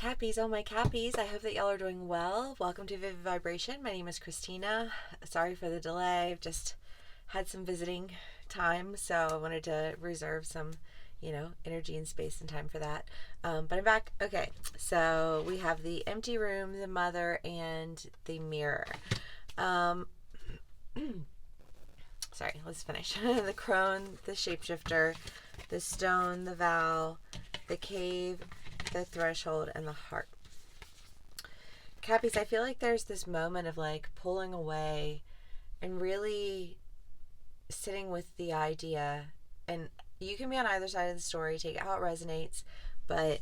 Cappies, oh my Cappies, I hope that y'all are doing well. Welcome to Vivid Vibration. My name is Christina. Sorry for the delay. I've just had some visiting time, so I wanted to reserve some, energy and space and time for that. But I'm back. Okay, so we have the empty room, the mother, and the mirror. Sorry, let's finish. The crone, the shapeshifter, the stone, the vow, the cave, the threshold, and the heart. Cappies, I feel like there's this moment of like pulling away and really sitting with the idea, and you can be on either side of the story, take it how it resonates, but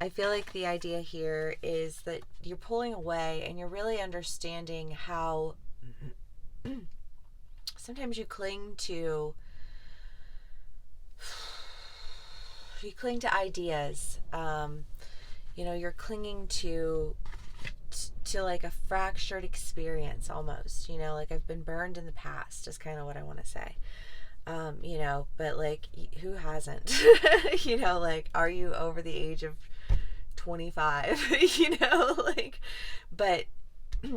I feel like the idea here is that you're pulling away and you're really understanding how sometimes you cling to ideas. You're clinging to like a fractured experience almost. Like I've been burned in the past is kind of what I want to say. But like who hasn't? Like are you over the age of 25? But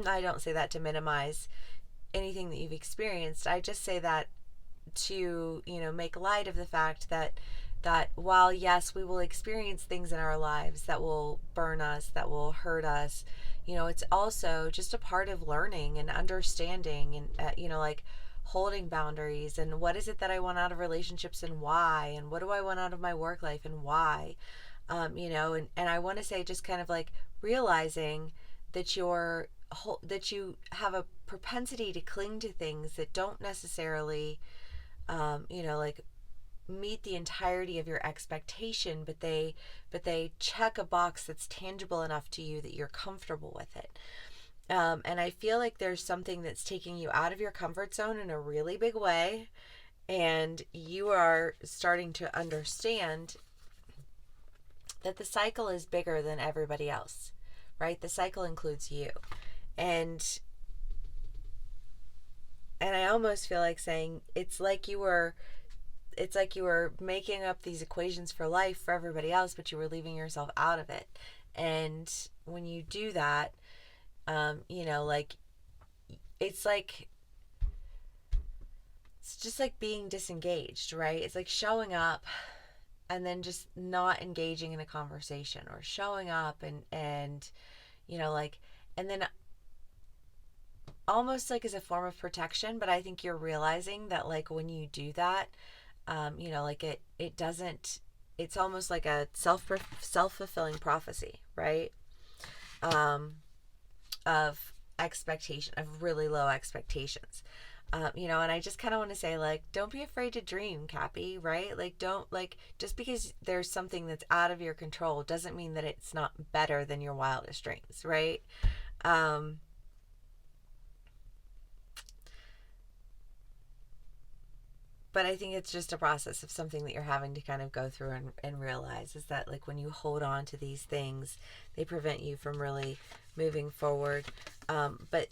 I don't say that to minimize anything that you've experienced. I just say that to, make light of the fact that while yes, we will experience things in our lives that will burn us, that will hurt us, it's also just a part of learning and understanding and, like holding boundaries and what is it that I want out of relationships and why, and what do I want out of my work life and why, and I want to say just kind of like realizing that that you have a propensity to cling to things that don't necessarily, like meet the entirety of your expectation, but they check a box that's tangible enough to you that you're comfortable with it. And I feel like there's something that's taking you out of your comfort zone in a really big way, and you are starting to understand that the cycle is bigger than everybody else, right? The cycle includes you. And I almost feel like saying it's like you were making up these equations for life for everybody else, but you were leaving yourself out of it. And when you do that, like it's just like being disengaged, right? It's like showing up and then just not engaging in a conversation, or showing up and and then almost like as a form of protection. But I think you're realizing that like when you do that, like it doesn't, it's almost like a self-fulfilling prophecy, right? Of expectation, of really low expectations. And I just kind of want to say, like, don't be afraid to dream, Cappy, right? Like, don't, like, just because there's something that's out of your control doesn't mean that it's not better than your wildest dreams, right? But I think it's just a process of something that you're having to kind of go through and realize is that like when you hold on to these things, they prevent you from really moving forward. But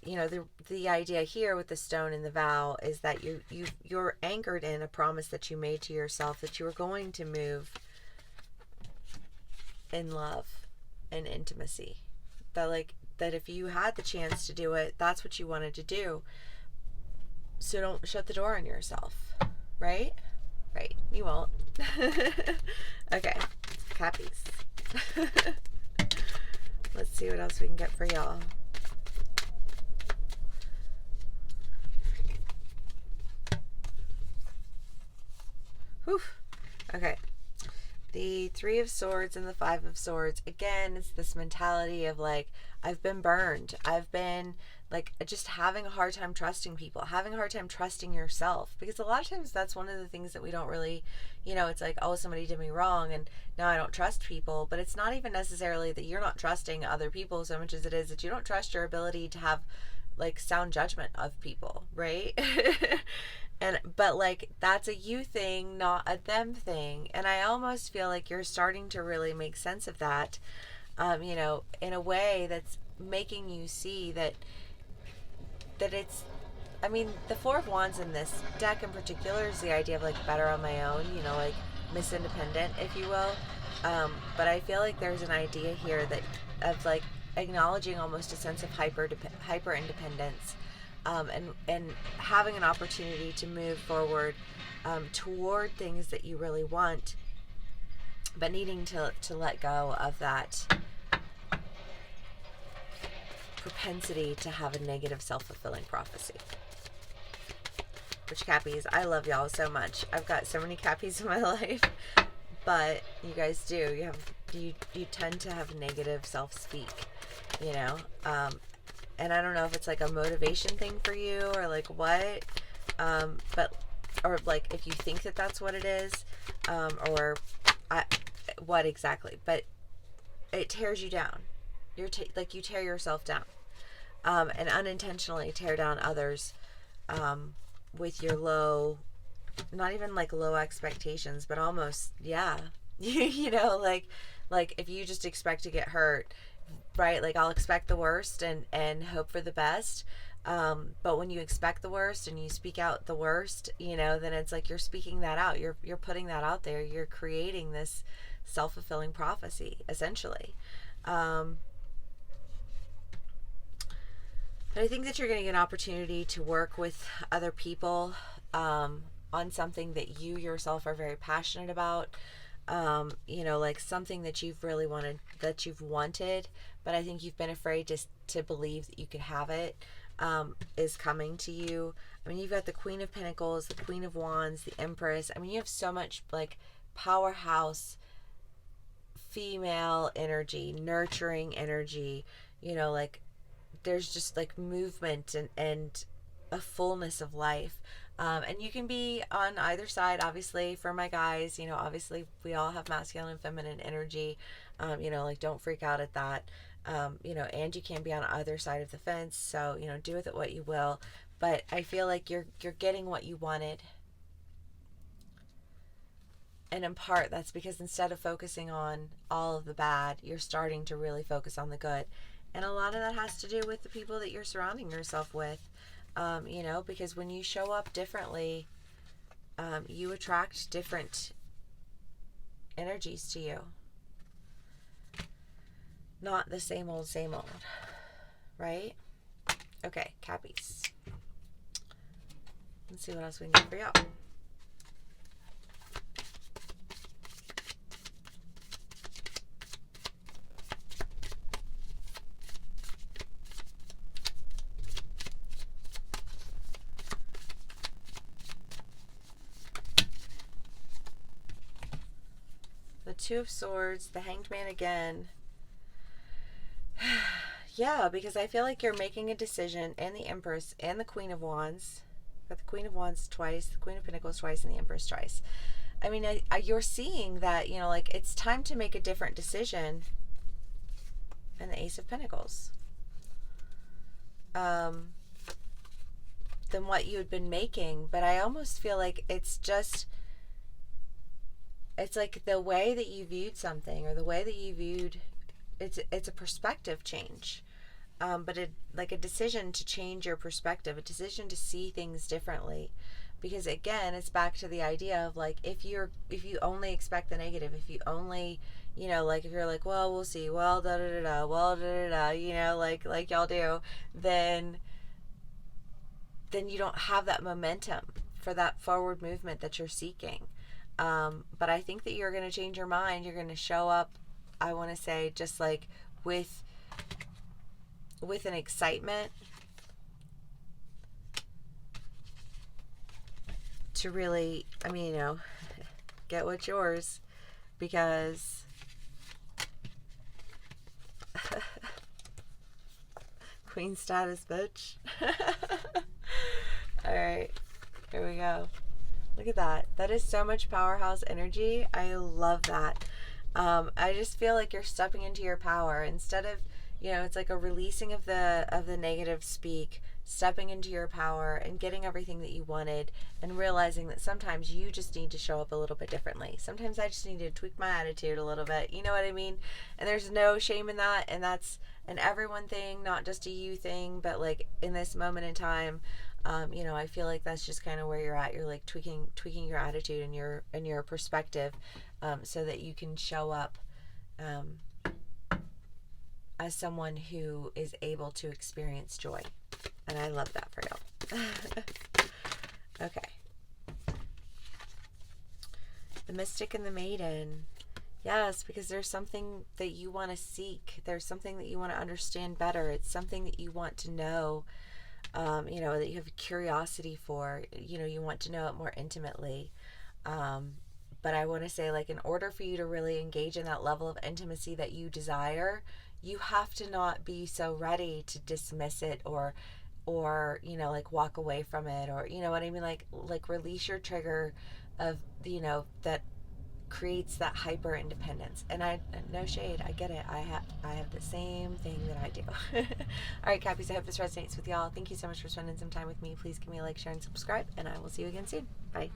the idea here with the stone and the vow is that you're anchored in a promise that you made to yourself that you were going to move in love and intimacy. That if you had the chance to do it, that's what you wanted to do. So don't shut the door on yourself. Right? Right. You won't. Okay. Cappies. Let's see what else we can get for y'all. Whew. Okay. The Three of Swords and the Five of Swords. Again, it's this mentality of like, I've been burned. I've been like just having a hard time trusting people, having a hard time trusting yourself. Because a lot of times that's one of the things that we don't really, it's like, oh, somebody did me wrong and now I don't trust people. But it's not even necessarily that you're not trusting other people so much as it is that you don't trust your ability to have like sound judgment of people, right? But like that's a you thing, not a them thing. And I almost feel like you're starting to really make sense of that, in a way that's making you see that it's, I mean, the Four of Wands in this deck in particular is the idea of like better on my own, like Miss Independent, if you will. But I feel like there's an idea here that of like acknowledging almost a sense of hyper independence, and having an opportunity to move forward toward things that you really want, but needing to let go of that propensity to have a negative self-fulfilling prophecy. Which, Cappies, I love y'all so much. I've got so many Cappies in my life, but you guys do. You tend to have negative self-speak, you know. And I don't know if it's like a motivation thing for you or like what, but or like if you think that that's what it is, or what exactly. But it tears you down. Like you tear yourself down, and unintentionally tear down others. With your low, not even like low expectations, but almost, yeah. You know, like if you just expect to get hurt, right? Like I'll expect the worst and hope for the best. But when you expect the worst and you speak out the worst, you know, then it's like you're speaking that out. You're putting that out there. You're creating this self-fulfilling prophecy, essentially. But I think that you're going to get an opportunity to work with other people on something that you yourself are very passionate about. You know, like something that you've really wanted, but I think you've been afraid to believe that you could have it, is coming to you. I mean, you've got the Queen of Pentacles, the Queen of Wands, the Empress. I mean, you have so much like powerhouse female energy, nurturing energy, you know, like there's just like movement and a fullness of life. And you can be on either side, obviously. For my guys, you know, obviously we all have masculine and feminine energy. You know, like don't freak out at that. You know, and you can be on either side of the fence. So, you know, do with it what you will. But I feel like you're getting what you wanted. And in part, that's because instead of focusing on all of the bad, you're starting to really focus on the good. And a lot of that has to do with the people that you're surrounding yourself with, you know, because when you show up differently, you attract different energies to you. Not the same old, right? Okay, Cappies. Let's see what else we can do for y'all. Two of Swords, the Hanged Man again. Yeah, because I feel like you're making a decision, and the Empress and the Queen of Wands. Got the Queen of Wands twice, the Queen of Pentacles twice, and the Empress twice. I mean, you're seeing that, you know, like it's time to make a different decision. And the Ace of Pentacles. Than what you had been making. But I almost feel like it's like the way that you viewed something, or the way that you viewed it's a perspective change, but like a decision to change your perspective, a decision to see things differently. Because again, it's back to the idea of like if you only expect the negative, if you only, you know, like if you're like, well, we'll see, well, da da da da, well, da da da, you know, like y'all do, then you don't have that momentum for that forward movement that you're seeking. But I think that you're going to change your mind. You're going to show up, I want to say, just like with an excitement to really, I mean, you know, get what's yours, because queen status, bitch. All right, here we go. Look at that. That is so much powerhouse energy. I love that. I just feel like you're stepping into your power instead of, you know, it's like a releasing of the negative speak, stepping into your power and getting everything that you wanted, and realizing that sometimes you just need to show up a little bit differently. Sometimes I just need to tweak my attitude a little bit. You know what I mean? And there's no shame in that. And that's an everyone thing, not just a you thing, but like in this moment in time, you know, I feel like that's just kind of where you're at. You're like tweaking your attitude and your perspective, so that you can show up as someone who is able to experience joy. And I love that for y'all. Okay. The Mystic and the Maiden. Yes, because there's something that you want to seek. There's something that you want to understand better. It's something that you want to know, that you have curiosity for. You want to know it more intimately. But I want to say, like, in order for you to really engage in that level of intimacy that you desire, you have to not be so ready to dismiss it or like walk away from it, or you know what I mean, like release your trigger of that creates that hyper independence. And I, no shade, I get it, I have the same thing that I do. All right, Cappies, I hope this resonates with y'all. Thank you so much for spending some time with me. Please give me a like, share, and subscribe, and I will see you again soon. Bye.